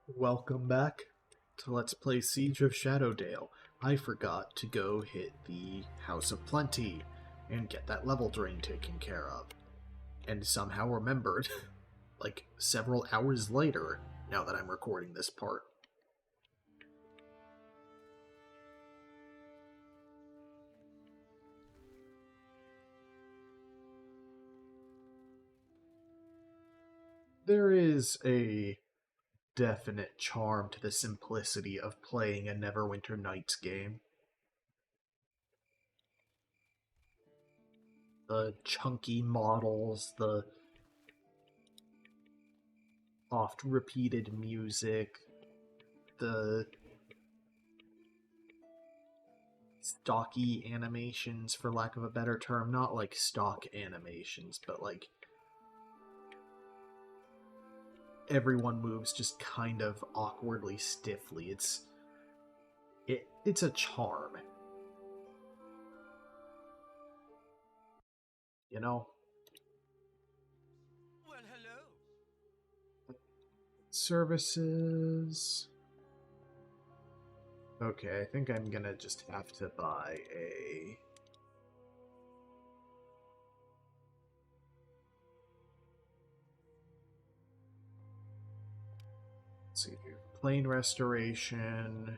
Welcome back to Let's Play Siege of Shadowdale. I forgot to go hit the House of Plenty and get that level drain taken care of. And somehow remembered, like several hours later, now that I'm recording this part. There is a definite charm to the simplicity of playing a Neverwinter Nights game. The chunky models, the oft-repeated music, the stocky animations, for lack of a better term. Not like stock animations, but like everyone moves just kind of awkwardly stiffly. It's a charm. You know? Well, hello. Services. Okay, I think I'm gonna just have to buy a... Let's see here. Plane restoration.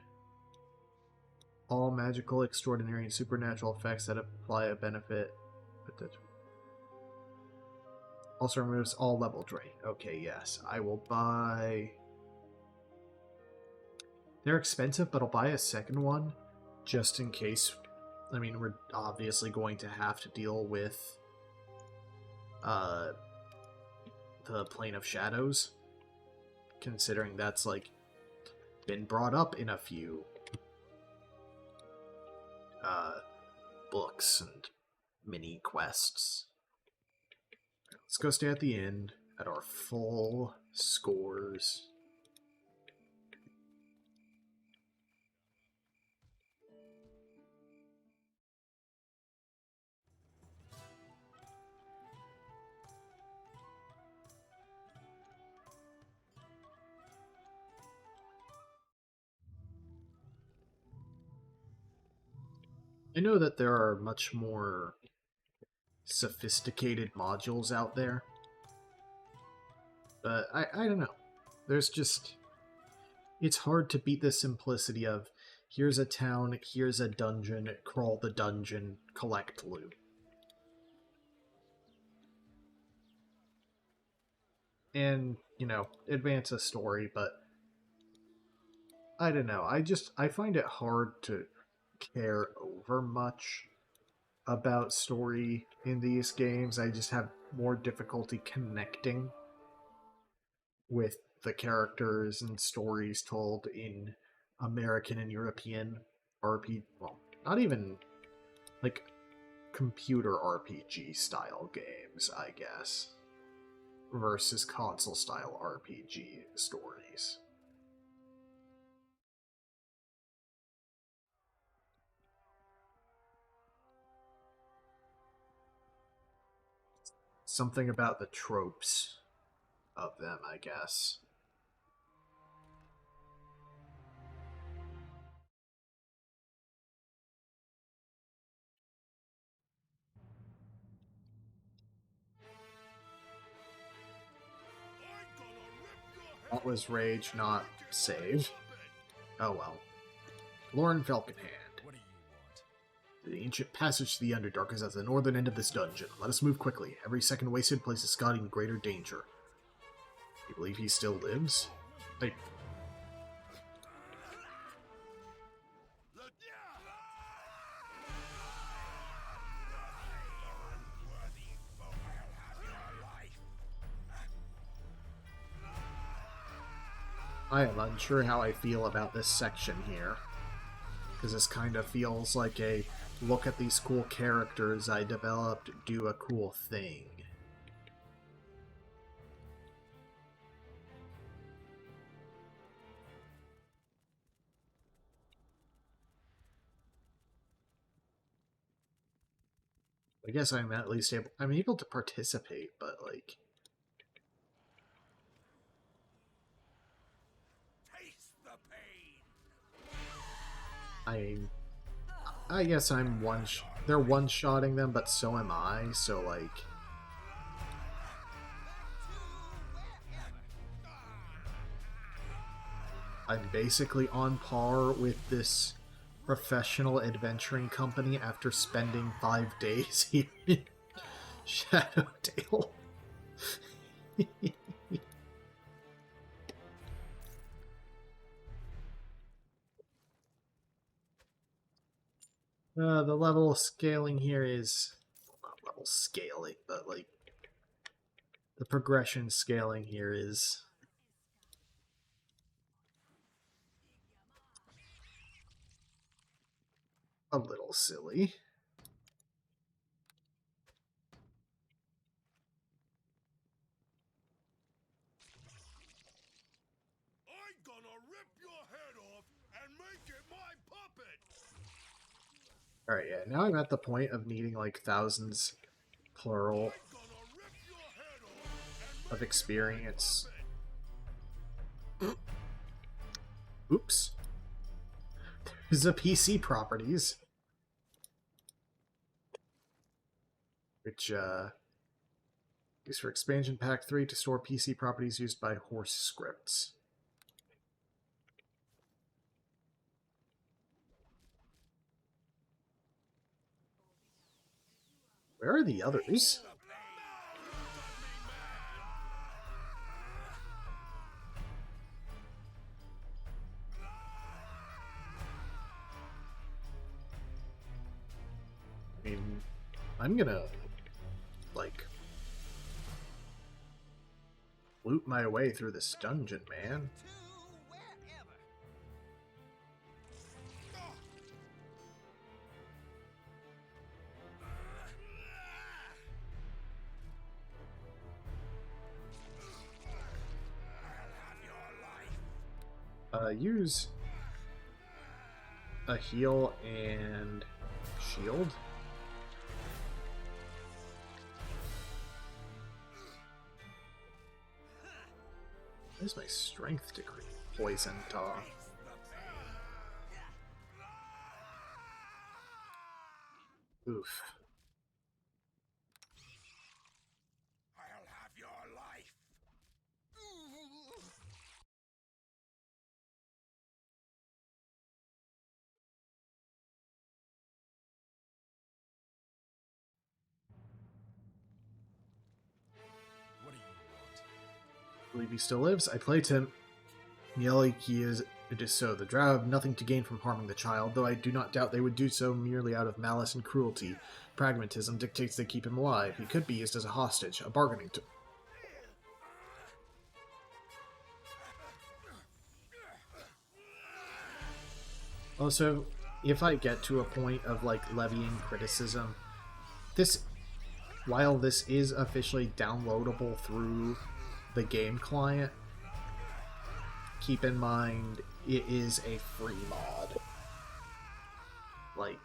All magical, extraordinary, and supernatural effects that apply a benefit. Also removes all level drain. Okay, yes. I will buy... They're expensive, but I'll buy a second one just in case. I mean, we're obviously going to have to deal with the Plane of Shadows, considering that's like been brought up in a few books and mini quests. Let's go stay at the inn at our full scores. I know that there are much more sophisticated modules out there, but I don't know. There's just... It's hard to beat the simplicity of, here's a town, here's a dungeon, crawl the dungeon, collect loot. And, you know, advance a story, but I don't know. I find it hard to care over much about story in these games. I just have more difficulty connecting with the characters and stories told in American and European RPG. Well, not even like computer RPG style games, I guess, versus console style RPG stories. Something about the tropes of them, I guess. That was rage, not save. Oh well. Lauren Falconhand. What do you want? The ancient passage to the Underdark is at the northern end of this dungeon. Let us move quickly. Every second wasted places Scotty in greater danger. You believe he still lives? I am unsure how I feel about this section here, because this kind of feels like a look at these cool characters I developed, do a cool thing. I guess I'm at least able to participate, but like... I guess I'm they're one-shotting them, but so am I, so, like... I'm basically on par with this professional adventuring company after spending 5 days here in Shadowdale. The level scaling here is... Not level scaling, but, like... The progression scaling here is... a little silly. I'm gonna rip your head off and make it my puppet! Alright, yeah, now I'm at the point of needing, like, thousands, plural, of experience. Oops. There's a PC properties. Which, used for expansion pack 3 to store PC properties used by horse scripts. Where are the others? I mean, I'm gonna, like, loot my way through this dungeon, man. Use a heal and shield. Where's my strength degree? Poison Taw. Oof. I'll have your life! What do you want? I believe he still lives. I play to Mieliki is it is so. The drow have nothing to gain from harming the child, though I do not doubt they would do so merely out of malice and cruelty. Pragmatism dictates they keep him alive. He could be used as a hostage, a bargaining tool. Also, if I get to a point of, like, levying criticism, while this is officially downloadable through the game client, keep in mind it is a free mod. Like,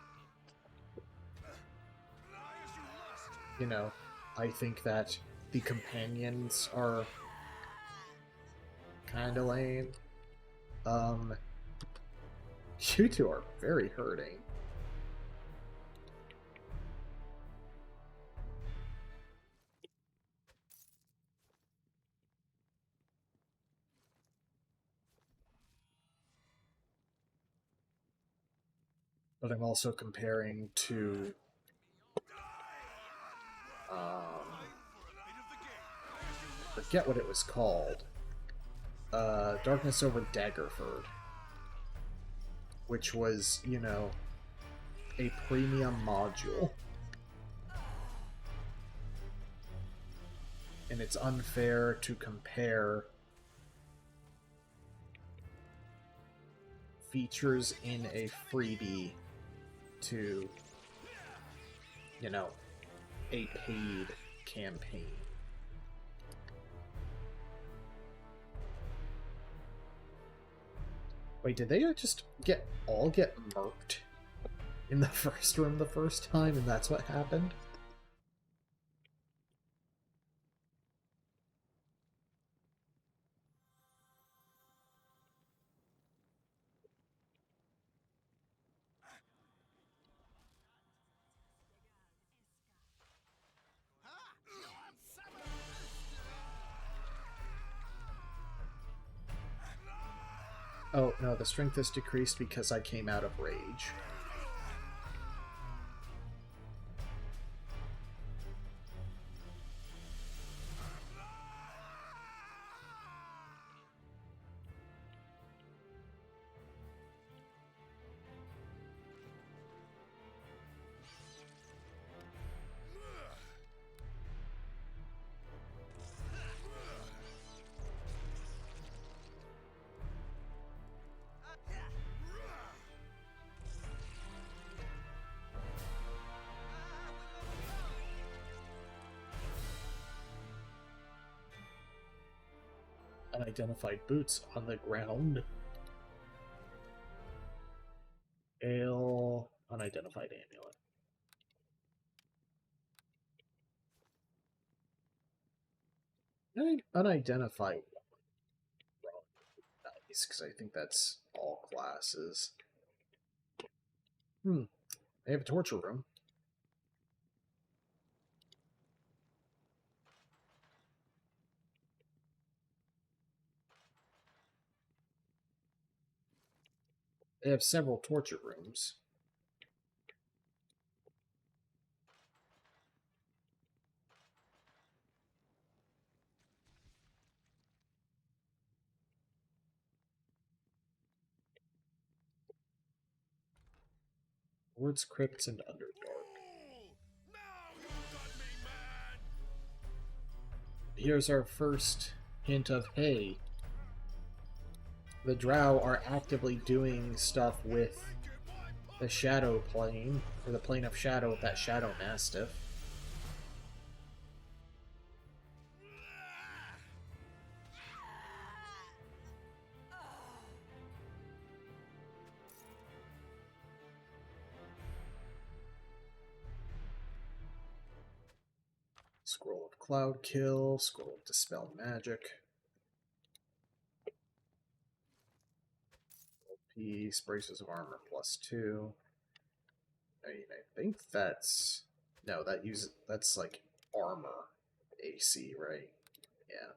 you know, I think that the companions are kind of lame. You two are very hurting. But I'm also comparing to forget what it was called. Darkness over Daggerford, which was, you know, a premium module. And it's unfair to compare features in a freebie to, you know, a paid campaign. Wait, did they just all get murked in the first room the first time, and that's what happened? Oh, no, the strength is decreased because I came out of rage. Unidentified boots on the ground. Ale, unidentified amulet. Unidentified nice, because I think that's all classes. They have a torture room. They have several torture rooms. Woods, crypts, and Underdark. Now you got me, man! Here's our first hint of, hey, the Drow are actively doing stuff with the Shadow Plane, or the Plane of Shadow with that Shadow Mastiff. Scroll of Cloud Kill, Scroll of Dispel Magic. Piece, Braces of Armor +2. I mean, I think that's... No, that's like armor AC, right? Yeah.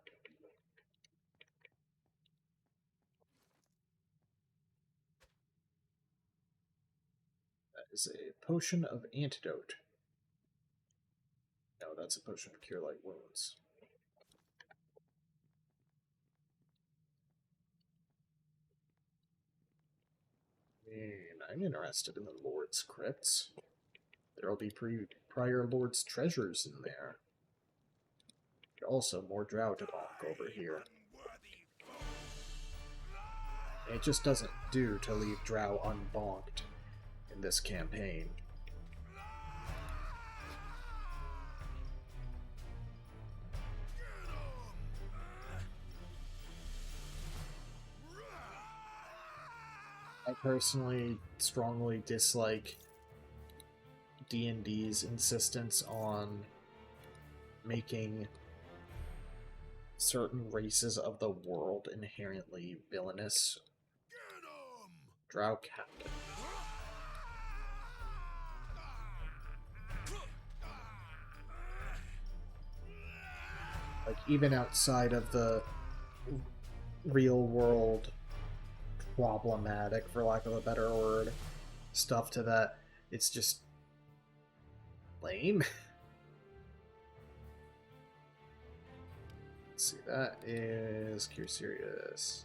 That is a Potion of Antidote. No, that's a Potion of Cure Light Wounds. And I'm interested in the Lord's Crypts. There'll be prior Lord's treasures in there. Also, more Drow to bonk over here. It just doesn't do to leave Drow unbonked in this campaign. I personally strongly dislike D&D's insistence on making certain races of the world inherently villainous. Drow Captain. Like, even outside of the real world problematic, for lack of a better word, stuff to that, it's just lame. Let's see, that is Cure Serious.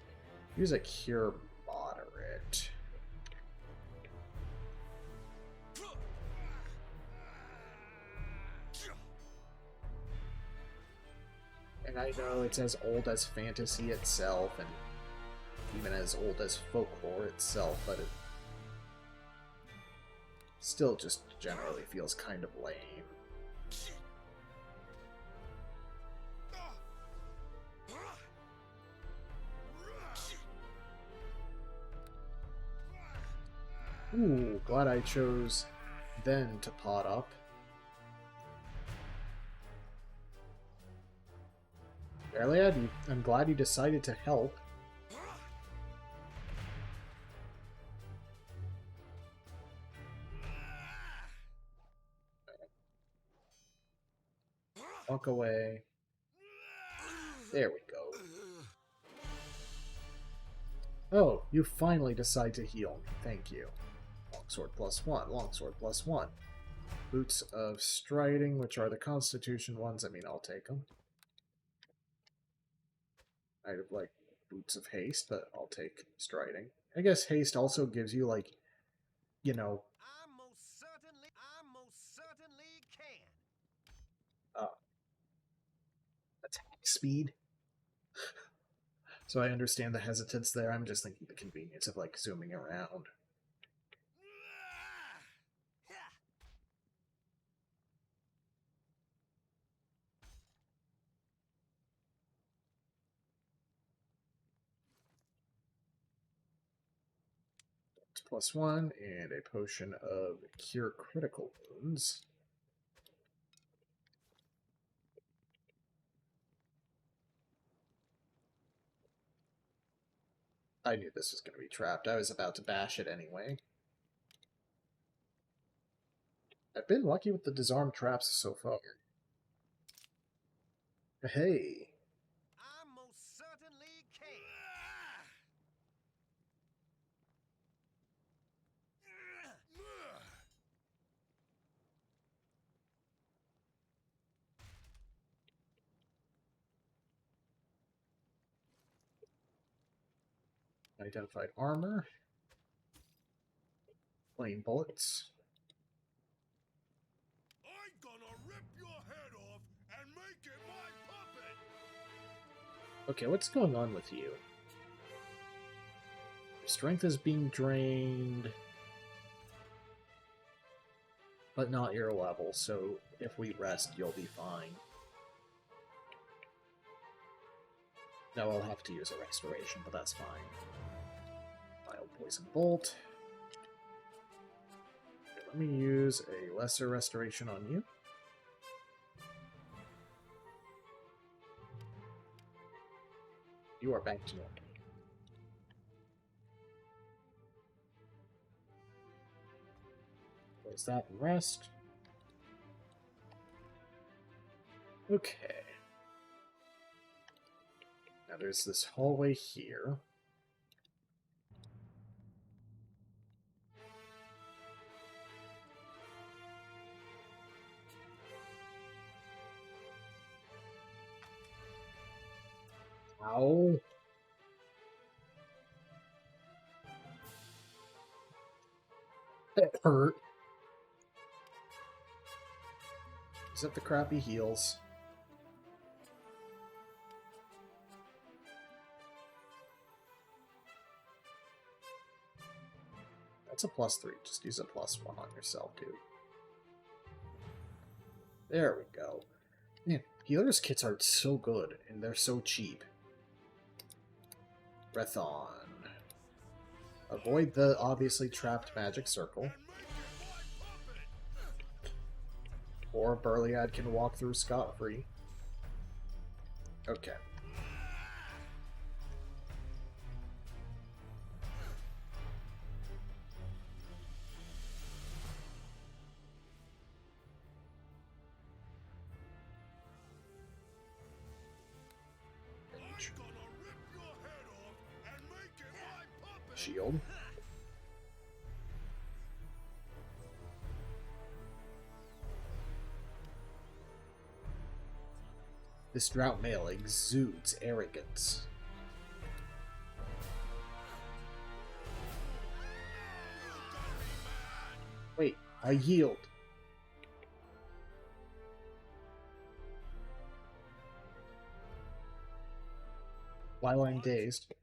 Use a Cure Moderate. And I know it's as old as fantasy itself, and even as old as folklore itself, but it still just generally feels kind of lame. Ooh, glad I chose then to pot up. Erliad, I'm glad you decided to help. Walk away. There we go. Oh, you finally decide to heal me. Thank you. Longsword +1, longsword +1. Boots of Striding, which are the Constitution ones. I mean, I'll take them. I'd have like Boots of Haste, but I'll take Striding. I guess Haste also gives you, like, you know, I most certainly can. uh, attack speed. So I understand the hesitance there. I'm just thinking the convenience of, like, zooming around. +1 and a potion of Cure Critical Wounds. I knew this was going to be trapped. I was about to bash it anyway. I've been lucky with the disarm traps so far. Hey, I most certainly can. identified armor, plain bullets. I'm gonna rip your head off and make it my puppet. Okay, what's going on with you? Your strength is being drained, but not your level, so if we rest, you'll be fine. Now I'll have to use a restoration, but that's fine. Mild Poison Bolt. Okay, let me use a lesser restoration on you. You are back to normal. Close that and rest. Okay. Now there's this hallway here. Ow. It hurt. Is that the crappy heals? That's a +3. Just use a +1 on yourself, dude. There we go. Man, healer's kits are so good, and they're so cheap. Rethon. Avoid the obviously trapped magic circle. Or Burliad can walk through scot-free. Okay. Rage. Shield. This drought male exudes arrogance. Wait, I yield. While I'm dazed,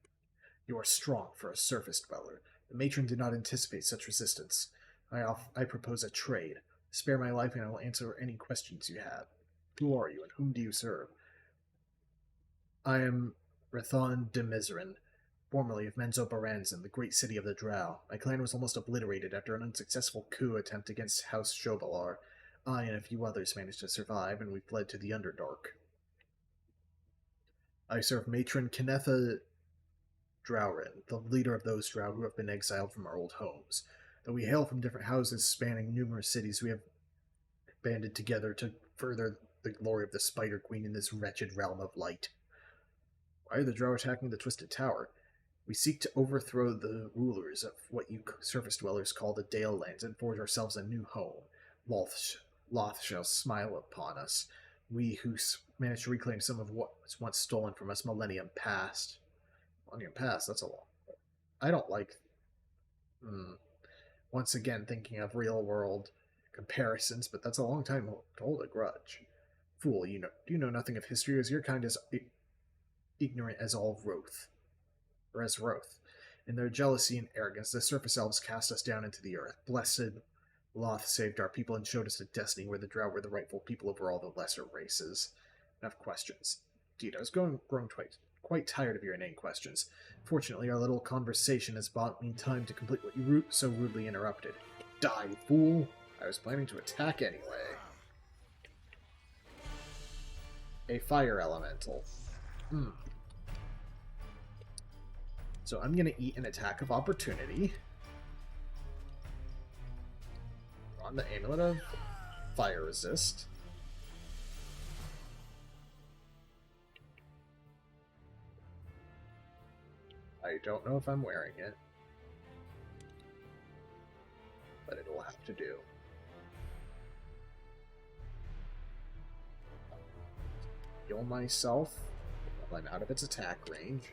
you are strong for a surface dweller. The matron did not anticipate such resistance. I propose a trade. Spare my life and I will answer any questions you have. Who are you and whom do you serve? I am Rathon de Miserin, formerly of Menzoberranzan, the great city of the Drow. My clan was almost obliterated after an unsuccessful coup attempt against House Shobalar. I and a few others managed to survive, and we fled to the Underdark. I serve Matron Kennetha Drowrin, the leader of those Drow who have been exiled from our old homes. Though we hail from different houses spanning numerous cities, we have banded together to further the glory of the Spider Queen in this wretched realm of light. Why are the Drow attacking the Twisted Tower? We seek to overthrow the rulers of what you surface dwellers call the Dale Lands and forge ourselves a new home. Loth shall smile upon us, we who managed to reclaim some of what was once stolen from us millennium past. Millennium past, that's a long. I don't like. Once again, thinking of real world comparisons, but that's a long time to hold a grudge. Fool, you know nothing of history, as your kind is ignorant as all Roth, or as Roth. In their jealousy and arrogance, the surface elves cast us down into the earth. Blessed Loth saved our people and showed us a destiny where the Drow were the rightful people over all the lesser races. Enough questions. Indeed, I was growing quite tired of your inane questions. Fortunately, our little conversation has bought me time to complete what you so rudely interrupted. Die, fool! I was planning to attack anyway. A fire elemental. So I'm going to eat an attack of opportunity. On the amulet of fire resist. I don't know if I'm wearing it, but it'll have to do. Heal myself while I'm out of its attack range,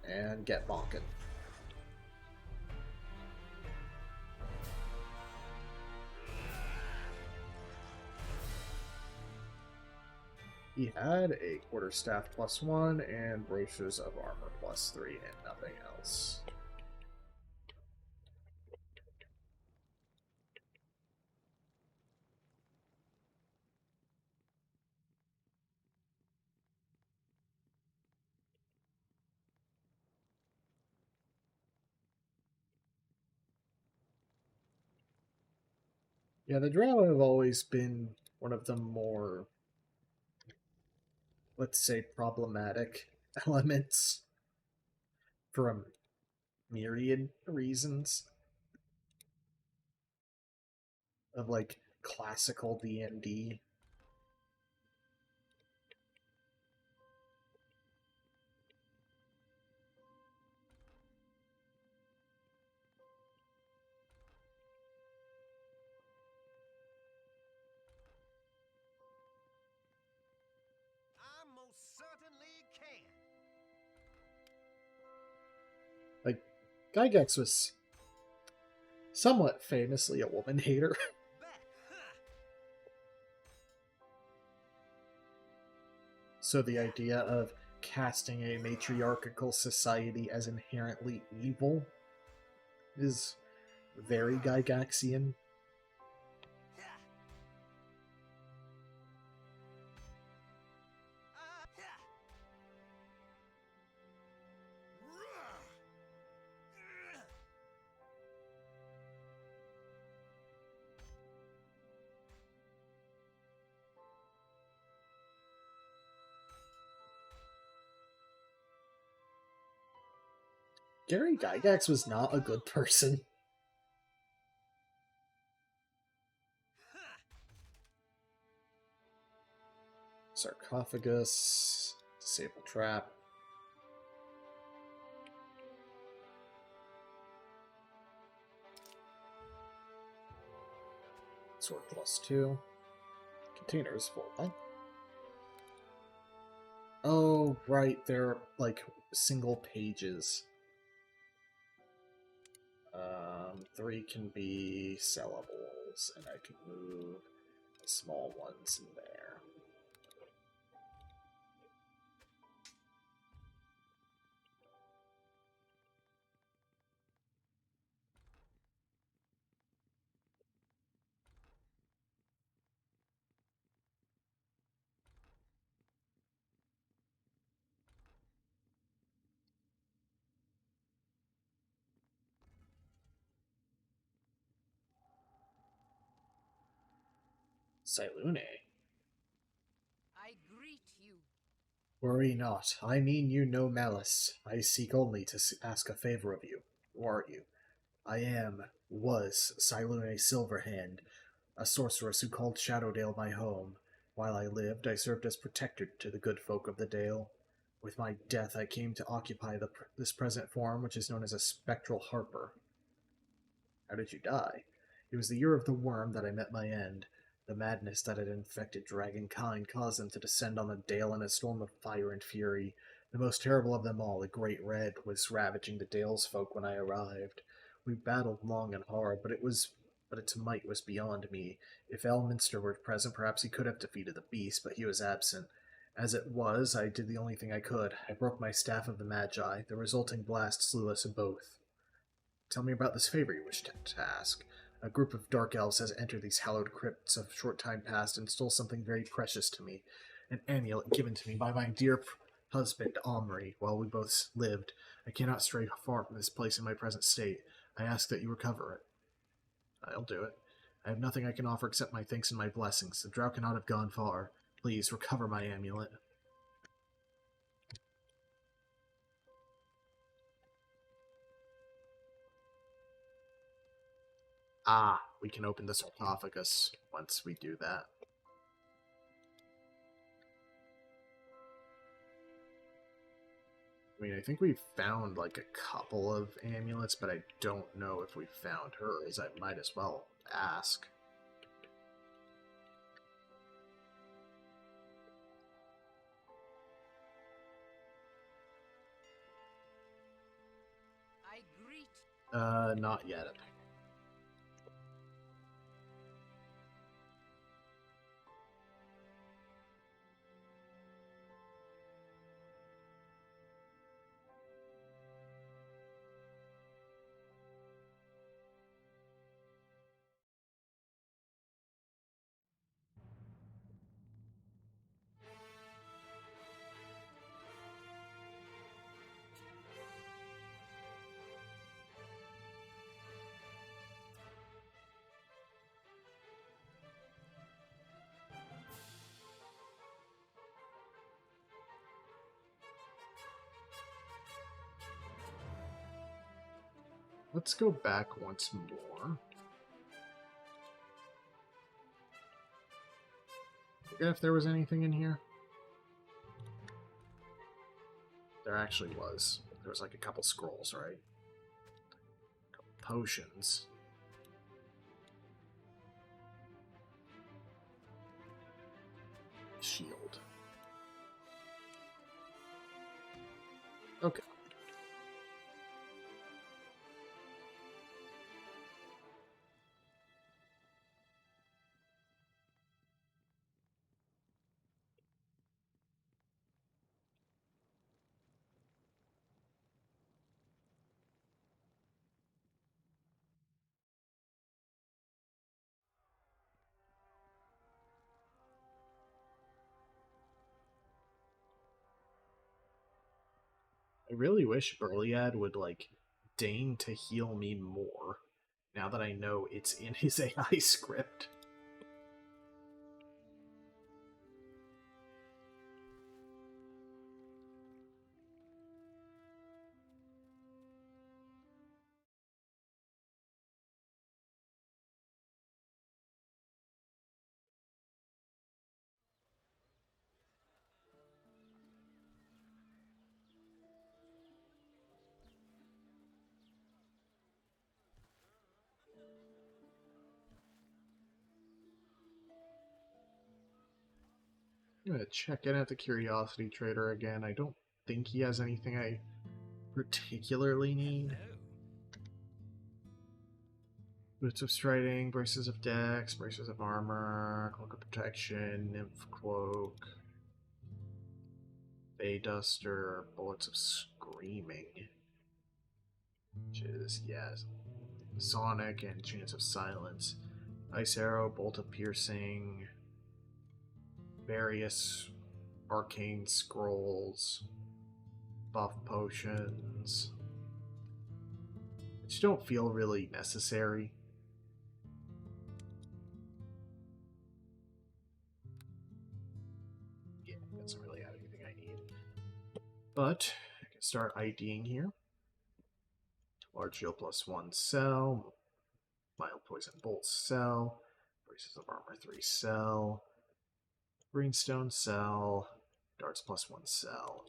and get bonkin'. He had a quarterstaff +1 and braces of armor +3 and nothing else. Yeah, the Drow have always been one of the more, let's say, problematic elements for a myriad reasons of, like, classical D&D. I most certainly can. Like, Gygax was somewhat famously a woman hater. So the idea of casting a matriarchal society as inherently evil is very Gygaxian. Gary Gygax was not a good person. Sarcophagus, disable trap. Sword +2. Containers full. What? Oh, right, they're like single pages. 3 can be sellables, and I can move the small ones in there. Silune. I greet you. Worry not. I mean you no malice. I seek only to ask a favor of you. Who are you? Was Silune Silverhand, a sorceress who called Shadowdale my home. While I lived, I served as protector to the good folk of the Dale. With my death, I came to occupy this present form, which is known as a spectral harper. How did you die? It was the year of the worm that I met my end. The madness that had infected dragonkind caused them to descend on the Dale in a storm of fire and fury. The most terrible of them all, the Great Red, was ravaging the Dale's folk when I arrived. We battled long and hard, but its might was beyond me. If Elminster were present, perhaps he could have defeated the beast, but he was absent. As it was, I did the only thing I could. I broke my staff of the Magi. The resulting blast slew us both. Tell me about this favor you wish to ask. A group of dark elves has entered these hallowed crypts a short time past and stole something very precious to me. An amulet given to me by my dear husband, Omri, while we both lived. I cannot stray far from this place in my present state. I ask that you recover it. I'll do it. I have nothing I can offer except my thanks and my blessings. The drow cannot have gone far. Please, recover my amulet. Ah, we can open the sarcophagus once we do that. I mean, I think we've found like a couple of amulets, but I don't know if we found hers. I might as well ask. I greet. Not yet. Let's go back once more. Forget if there was anything in here. There actually was. There was like a couple scrolls, right? A couple potions. Shield. Okay. I really wish Burliad would, like, deign to heal me more, now that I know it's in his AI script. I'm gonna check in at the Curiosity Trader again. I don't think he has anything I particularly need. Boots of Striding, Braces of Dex, Braces of Armor, Cloak of Protection, Nymph Cloak, Bay Duster, Bullets of Screaming, which is, yes, Sonic and Chance of Silence, Ice Arrow, Bolt of Piercing, various arcane scrolls, buff potions, which don't feel really necessary. Yeah, doesn't really have anything I need. But I can start IDing here. Large heal plus 1 cell, mild poison bolt cell, braces of armor 3 cell, greenstone cell, darts plus 1 cell.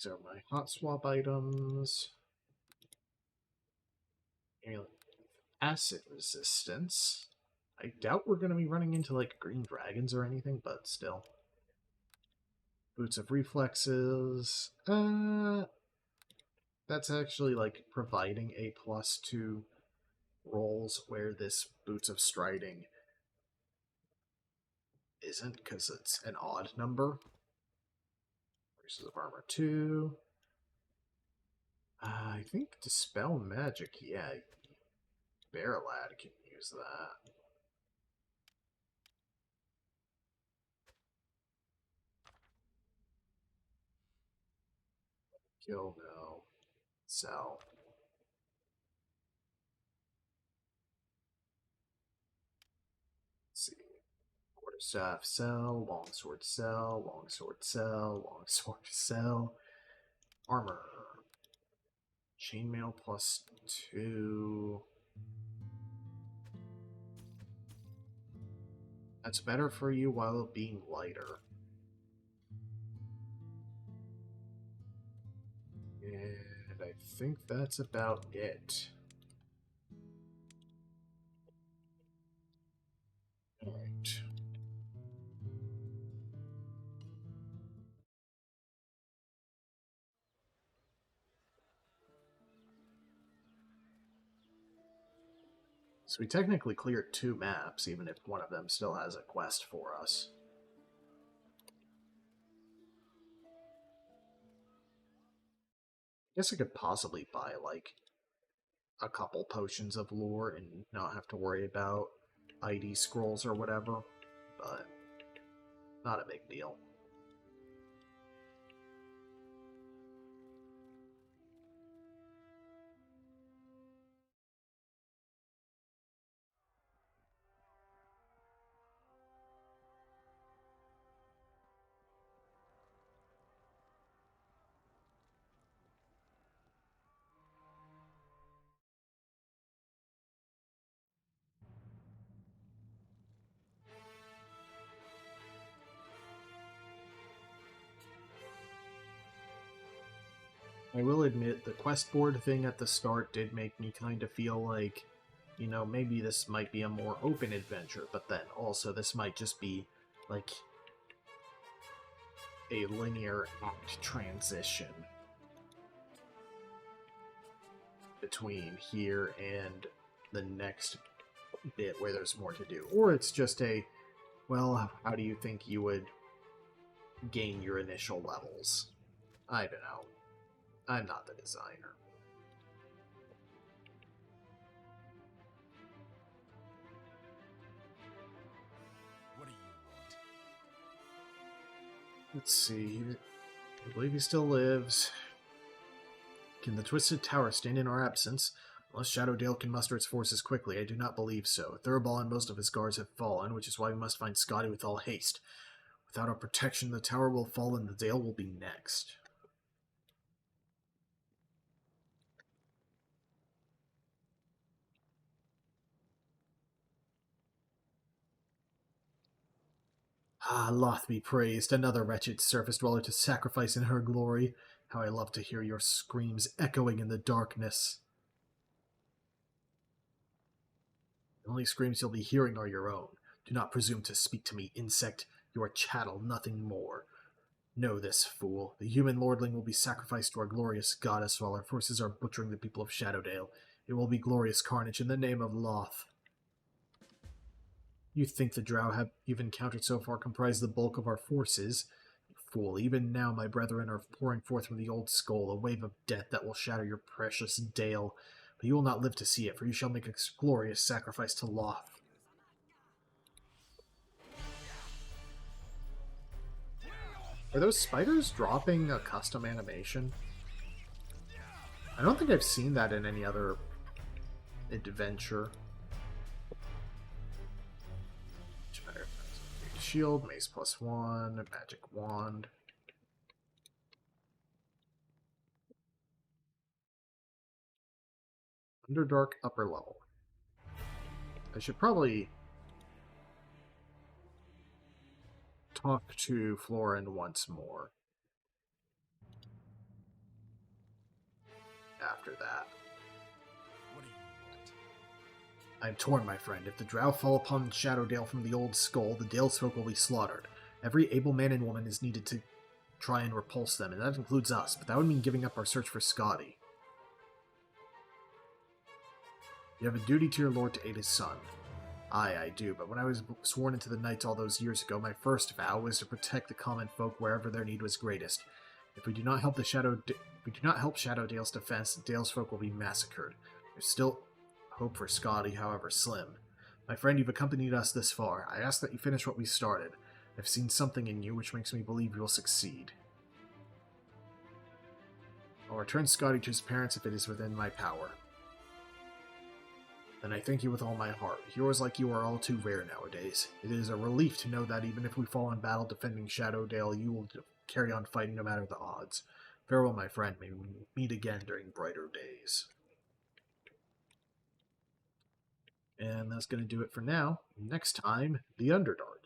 These are my hot swap items. Acid resistance. I doubt we're going to be running into, like, green dragons or anything, but still. Boots of reflexes. That's actually, like, providing a +2 rolls, where this boots of striding isn't, because it's an odd number. Versus of armor 2. I think Dispel Magic, yeah. Bear Lad can use that. Kill, no. Sell. Let's see. Quarterstaff, sell. Longsword, sell. Longsword, sell. Longsword, sell. Armor. Chainmail +2. That's better for you while being lighter. And I think that's about it. Alright. So we technically cleared 2 maps, even if one of them still has a quest for us. I guess I could possibly buy, like, a couple potions of lore and not have to worry about ID scrolls or whatever, but not a big deal. I will admit, the quest board thing at the start did make me kind of feel like, you know, maybe this might be a more open adventure, but then also this might just be, like, a linear act transition between here and the next bit where there's more to do. Or it's just a, well, how do you think you would gain your initial levels? I don't know. I'm not the designer. What do you want? Let's see. I believe he still lives. Can the Twisted Tower stand in our absence? Unless Shadowdale can muster its forces quickly, I do not believe so. Thuribal and most of his guards have fallen, which is why we must find Scotty with all haste. Without our protection, the tower will fall and the Dale will be next. Ah, Loth be praised, another wretched surface dweller to sacrifice in her glory. How I love to hear your screams echoing in the darkness. The only screams you'll be hearing are your own. Do not presume to speak to me, insect. You are chattel, nothing more. Know this, fool. The human lordling will be sacrificed to our glorious goddess while our forces are butchering the people of Shadowdale. It will be glorious carnage in the name of Loth. You think the drow you've encountered so far comprise the bulk of our forces? Fool, even now my brethren are pouring forth from the old skull a wave of death that will shatter your precious Dale. But you will not live to see it, for you shall make a glorious sacrifice to Loth. Are those spiders dropping a custom animation? I don't think I've seen that in any other adventure. Shield, mace +1, magic wand. Underdark upper level. I should probably talk to Florin once more. after that. What do you want? I am torn, my friend. If the Drow fall upon Shadowdale from the Old Skull, the Dalesfolk will be slaughtered. Every able man and woman is needed to try and repulse them, and that includes us, but that would mean giving up our search for Scotty. You have a duty to your lord to aid his son. Aye, I do, but when I was sworn into the Knights all those years ago, my first vow was to protect the common folk wherever their need was greatest. If we do not help Shadowdale's defense, the Dalesfolk will be massacred. There's still hope for Scotty, however slim. My friend, you've accompanied us this far. I ask that you finish what we started. I've seen something in you which makes me believe you will succeed. I'll return Scotty to his parents if it is within my power. Then I thank you with all my heart. Heroes like you are all too rare nowadays. It is a relief to know that even if we fall in battle defending Shadowdale, you will carry on fighting no matter the odds. Farewell, my friend. May we meet again during brighter days. And that's going to do it for now. Next time, the Underdark.